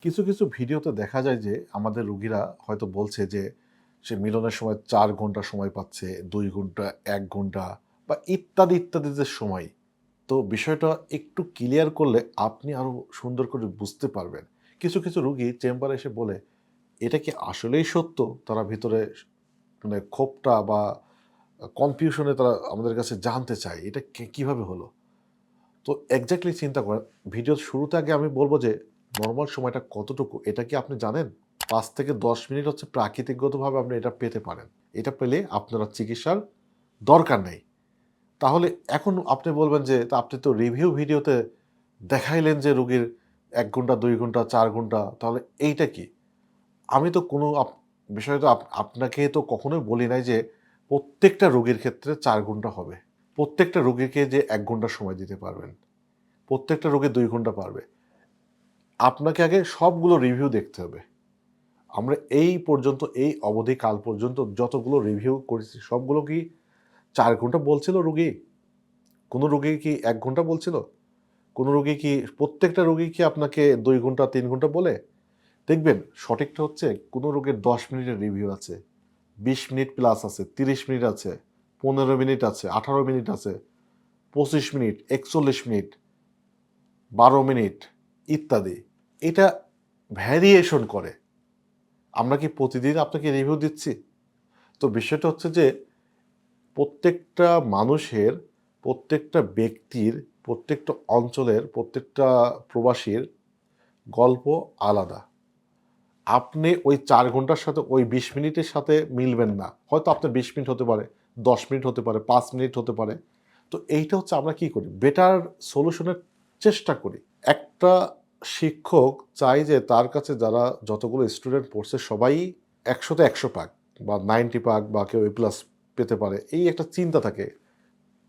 কিছু, কিছু ভিডিওতে দেখা যায় যে আমাদের রোগীরা হয়তো বলছে যে সে মিলনের সময় ৪ ঘন্টা সময় পাচ্ছে, ২ ঘন্টা, ১ ঘন্টা বা ইত্যাদি, ইত্যাদি যে সময়। তো বিষয়টা একটু ক্লিয়ার করলে আপনি আরো সুন্দর করে বুঝতে পারবেন। কিছু, কিছু রোগী চেম্বারে এসে বলে, "এটা কি আসলেই সত্য?" তারা ভিতরে মানে ক্ষোভটা বা কনফিউশন এ তারা আমাদের কাছে জানতে চায়, "এটা কিভাবে হলো?" তো এক্সাক্টলি চিন্তা করেন, ভিডিওর শুরুতে আগে আমি বলব যে নরমাল সময়টা কতটুকু এটা কি আপনি জানেন? ৫ থেকে ১০ মিনিট হচ্ছে প্রাকৃতিকগতভাবে আপনি এটা পেতে পারেন। এটা পেলে আপনার আর চিকিৎসার দরকার নেই। তাহলে এখন আপনি বলবেন যে, "তা আপনি তো রিভিউ ভিডিওতে দেখাইলেন যে রোগীর ১ ঘন্টা, ২ ঘন্টা, ৪ ঘন্টা, তাহলে এইটা কি?" আমি তো কোনো বিষয় তো আপনাকে তো কখনোই বলি নাই যে প্রত্যেকটা রোগীর ক্ষেত্রে ৪ ঘন্টা হবে। প্রত্যেকটা রোগীকে যে ১ ঘন্টা সময় দিতে পারবেন। প্রত্যেকটা রোগী ২ ঘন্টা পারবে। আপনাকে আগে সবগুলো রিভিউ দেখতে হবে। আমরা এই পর্যন্ত এই অবধিকাল পর্যন্ত যতগুলো রিভিউ করেছি সবগুলো কি ৪ ঘন্টা বলছিল রোগী? কোন রোগী কি ১ ঘন্টা বলছিল? কোন রোগী কি প্রত্যেকটা রোগী কি আপনাকে ২ ঘন্টা ৩ ঘন্টা বলে? দেখবেন সঠিকটা হচ্ছে কোন রোগীর ১০ মিনিটের রিভিউ আছে, ২০ মিনিট প্লাস আছে, ৩০ মিনিট আছে, ১৫ মিনিট আছে, ১৮ মিনিট আছে, ২৫ মিনিট, ৪১ মিনিট, ১২ মিনিট ইত্যাদি। এটা ভ্যারিয়েশন করে। আমরা কি প্রতিদিন আপনাকে রিভিউ দিচ্ছি? তো বিষয়টা হচ্ছে যে প্রত্যেকটা মানুষের, প্রত্যেকটা ব্যক্তির, প্রত্যেকটা অঞ্চলের, প্রত্যেকটা প্রবাসীর গল্প আলাদা। আপনি ওই ৪ ঘন্টার সাথে ওই ২০ মিনিটের সাথে মিলবেন না। হয়তো আপনার ২০ মিনিট হতে পারে, ১০ মিনিট হতে পারে, ৫ মিনিট হতে পারে। তো এইটা হচ্ছে আমরা কি করি? বেটার সলিউশন এর চেষ্টা করি। একটা শিক্ষক চায় যে তার কাছে যারা যতগুলো স্টুডেন্ট পড়ছে সবাই ১০০ তে ১০০ পাক বা 90 পাক বা কেউ এ প্লাস পেতে পারে। এই একটা চিন্তা থাকে।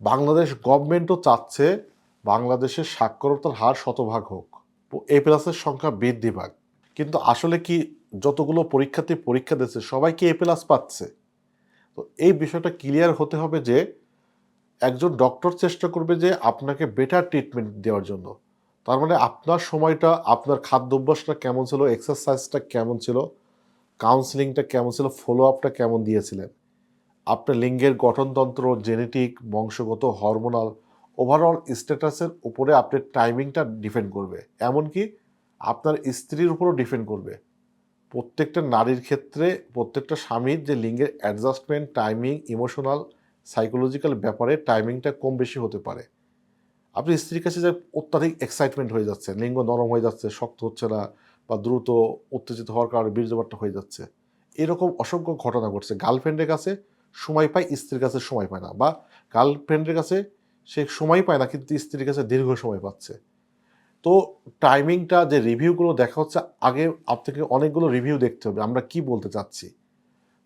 বাংলাদেশ গভর্নমেন্টও চাচ্ছে বাংলাদেশের সাক্ষরতার হার শতভাগ হোক। এ প্লাসের সংখ্যা বৃদ্ধি পাক। কিন্তু আসলে কি যতগুলো পরীক্ষার্থী পরীক্ষা দিচ্ছে সবাই কি এ প্লাস পাচ্ছে? তো এই বিষয়টা ক্লিয়ার হতে হবে যে একজন ডক্টর চেষ্টা করবে যে আপনাকে বেটার ট্রিটমেন্ট দেওয়ার জন্য। তার মানে আপনার সময়টা, আপনার খাদ্যাভ্যাসটা কেমন ছিল, এক্সারসাইজটা কেমন ছিল, কাউন্সেলিংটা কেমন ছিল, ফলো আপটা কেমন দিয়েছিলেন। আপনার লিঙ্গের গঠনতন্ত্র, জেনেটিক, বংশগত, হরমোনাল, ওভারঅল স্ট্যাটাসের উপরে আপনার টাইমিংটা ডিপেন্ড করবে। এমনকি আপনার স্ত্রীর উপরও ডিপেন্ড করবে। প্রত্যেকটা নারীর ক্ষেত্রে প্রত্যেকটা স্বামীর যে লিঙ্গের অ্যাডজাস্টমেন্ট, টাইমিং, ইমোশনাল, সাইকোলজিক্যাল ব্যাপারে টাইমিংটা কম বেশি হতে পারে। আপনি স্ত্রীর কাছে যে অত্যাধিক এক্সাইটমেন্ট হয়ে যাচ্ছে, লিঙ্গ নরম হয়ে যাচ্ছে, শক্ত হচ্ছে না বা দ্রুত উত্তেজিত হওয়ার কারণে বীর্যপাতটা হয়ে যাচ্ছে। এরকম অসংখ্য ঘটনা ঘটছে। গার্লফ্রেন্ডের কাছে সময় পায়, স্ত্রীর কাছে সময় পায় না বা গার্লফ্রেন্ডের কাছে সে সময় পায় না কিন্তু স্ত্রীর কাছে দীর্ঘ সময় পাচ্ছে। তো টাইমিংটা যে রিভিউগুলো দেখা হচ্ছে আগে আপনাকে অনেকগুলো রিভিউ দেখতে হবে। আমরা কি বলতে চাচ্ছি?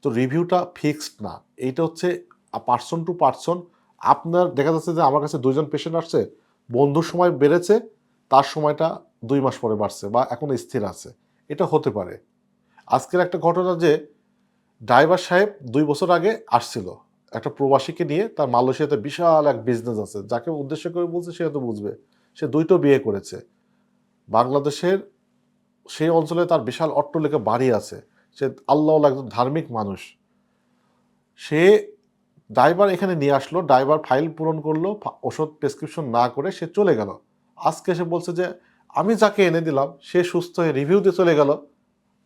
তো রিভিউটা ফিক্সড না। এইটা হচ্ছে পারসন টু পারসন। আপনার দেখা যাচ্ছে যে আমার কাছে ২ জন পেশেন্ট আসছে, বন্ধুর সময় বেড়েছে, তার সময়টা ২ মাস পরে বাড়ছে বা এখন স্থির আছে। এটা হতে পারে। আজকের একটা ঘটনা যে ড্রাইভার সাহেব ২ বছর আগে আসছিল। একটা প্রবাসীকে নিয়ে তার মালয়েশিয়াতে বিশাল এক বিজনেস আছে। যাকে উদ্দেশ্য করে বলছে সে হয়তো বুঝবে। সে ২ টো বিয়ে করেছে। বাংলাদেশের সেই অঞ্চলে তার বিশাল অট্টালিকা বাড়ি আছে। সে আল্লাহওয়ালা একজন ধার্মিক মানুষ। সে ড্রাইভার এখানে নিয়ে আসলো, ড্রাইভার ফাইল পূরণ করলো, ওষুধ প্রেসক্রিপশন না করে সে চলে গেল। আজকে এসে বলছে যে, "আমি যাকে এনে দিলাম সে সুস্থ হয়ে রিভিউ দিয়ে চলে গেল।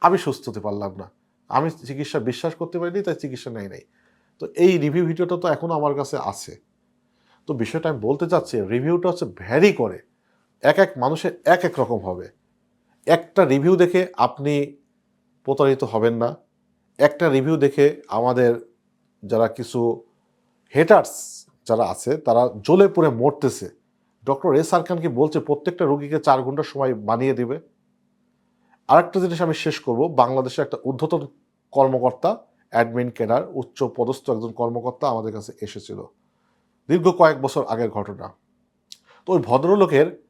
আমি সুস্থ হতে পারলাম না। আমি চিকিৎসা বিশ্বাস করতে পারিনি তাই চিকিৎসা নেই নাই।" তো এই রিভিউ ভিডিওটা তো এখনো আমার কাছে আছে। তো বিষয়টা আমি বলতে চাচ্ছি রিভিউটা হচ্ছে ভ্যারি করে। একেক মানুষের একেক রকম হবে। একটা রিভিউ দেখে আপনি প্রতারিত হবেন না। একটা রিভিউ দেখে আমাদের যারা কিছু হেটার্স যারা আছে তারা জ্বলে পুড়ে মরতেছে। ডক্টর এস আর খান কি বলছে প্রত্যেকটা রোগীকে ৪ ঘন্টা সময় বানিয়ে দিবে? আরেকটা জিনিস আমি শেষ করব। বাংলাদেশের একটা ঊর্ধ্বতন কর্মকর্তা, অ্যাডমিন ক্যাডার, উচ্চ পদস্থ একজন কর্মকর্তা আমাদের কাছে এসেছিল। দীর্ঘ কয়েক বছর আগের ঘটনা। তো ওই ভদ্রলোকের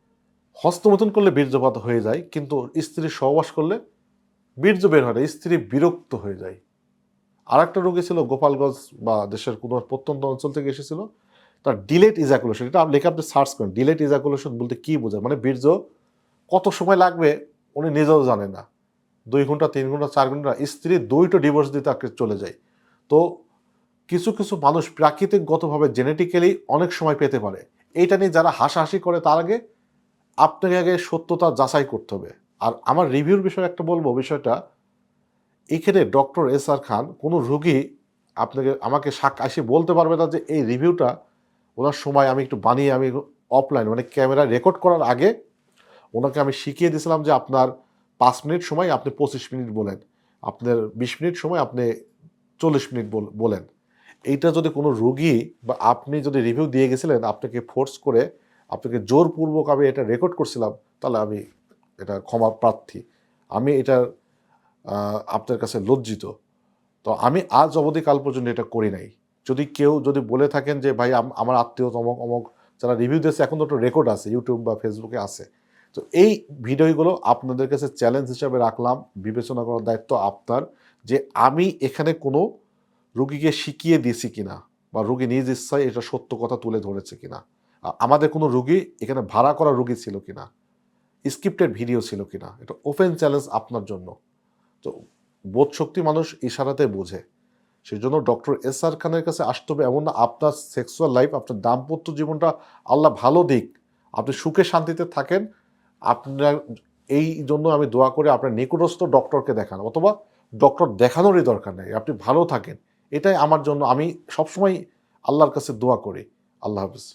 হস্তমৈথুন করলে বীর্যপাত হয়ে যায়, কিন্তু স্ত্রীর সহবাস করলে বীর্য বের হয় না। স্ত্রী বিরক্ত হয়ে যায়। আরেকটা রোগী ছিল গোপালগঞ্জ বা দেশের কোনো প্রত্যন্ত অঞ্চল থেকে এসেছিল। তার ডিলেট ইজাকুলেশন, এটা লেখা আপনি সার্চ করেন। ডিলেট ইজাকুলেশন বলতে কি বোঝায়? মানে বীর্য কত সময় লাগবে উনি নিজেও জানে না। 2 ঘন্টা, 3 ঘন্টা, 4 ঘন্টা স্ত্রী 2টো ডিভোর্স দিতে তাকে চলে যায়। তো কিছু, কিছু মানুষ প্রাকৃতিকগতভাবে জেনেটিক্যালি অনেক সময় পেতে পারে। এইটা নিয়ে যারা হাসাহাসি করে তার আগে আপনাকে আগে সত্যতা যাচাই করতে হবে। আর আমার রিভিউর বিষয়ে একটা বলব বিষয়টা, এখানে ডক্টর এসআর খান কোন রোগী আমাকে এসে বলতে পারবে না যে এই রিভিউটা উনার সময় আমি একটু বানিয়ে আমি অফলাইন মানে ক্যামেরায় রেকর্ড করার আগে উনাকে আমি শিখিয়ে দিয়েছিলাম যে আপনার ৫ মিনিট সময় আপনি ২৫ মিনিট বলেন। আপনার ২০ মিনিট সময় আপনি ৪০ মিনিট বলেন। এইটা যদি কোনো রোগী বা আপনি যদি রিভিউ দিয়ে গেছিলেন, আপনাকে ফোর্স করে, আপনাকে জোরপূর্বক আমি এটা রেকর্ড করছিলাম, তাহলে আমি এটা ক্ষমা প্রার্থী। আমি এটার আপনার কাছে লজ্জিত। তো আমি আজ অবধি কাল পর্যন্ত এটা করি নাই। যদি কেউ বলে থাকেন যে ভাই আমার আত্মীয় অমুক যারা রিভিউ দিয়েছে এখন তো একটা রেকর্ড আছে YouTube বা Facebook এ আছে। তো এই ভিডিওগুলো আপনাদের কাছে চ্যালেঞ্জ হিসেবে রাখলাম। বিবেচনা করার দায়িত্ব আপনার যে আমি এখানে কোনো রোগীকে শিখিয়ে দিয়েছি কিনা বা রোগী নিজ ইচ্ছায় এটা সত্য কথা তুলে ধরেছে কিনা। আমাদের কোনো রোগী এখানে ভাড়া করা রোগী ছিল কিনা, স্ক্রিপ্টেড ভিডিও ছিল কিনা। এটা ওপেন চ্যালেঞ্জ আপনার জন্য। তো বোধশক্তি মানুষ ইশারাতে বোঝে। সেজন্য ডক্টর এসআর খানের কাছে আসতে হবে এমন না আপনার সেক্সুয়াল লাইফ, আপনার দাম্পত্য জীবনটা আল্লাহ ভালো দিক। আপনি সুখে শান্তিতে থাকেন। আপনার এই জন্য আমি দোয়া করি আপনার নিকটস্থ ডক্টরকে দেখান অথবা ডক্টর দেখানোরই দরকার নেই। আপনি ভালো থাকেন। এটাই আমার জন্য আমি সবসময় আল্লাহর কাছে দোয়া করি। আল্লাহ হাফেজ।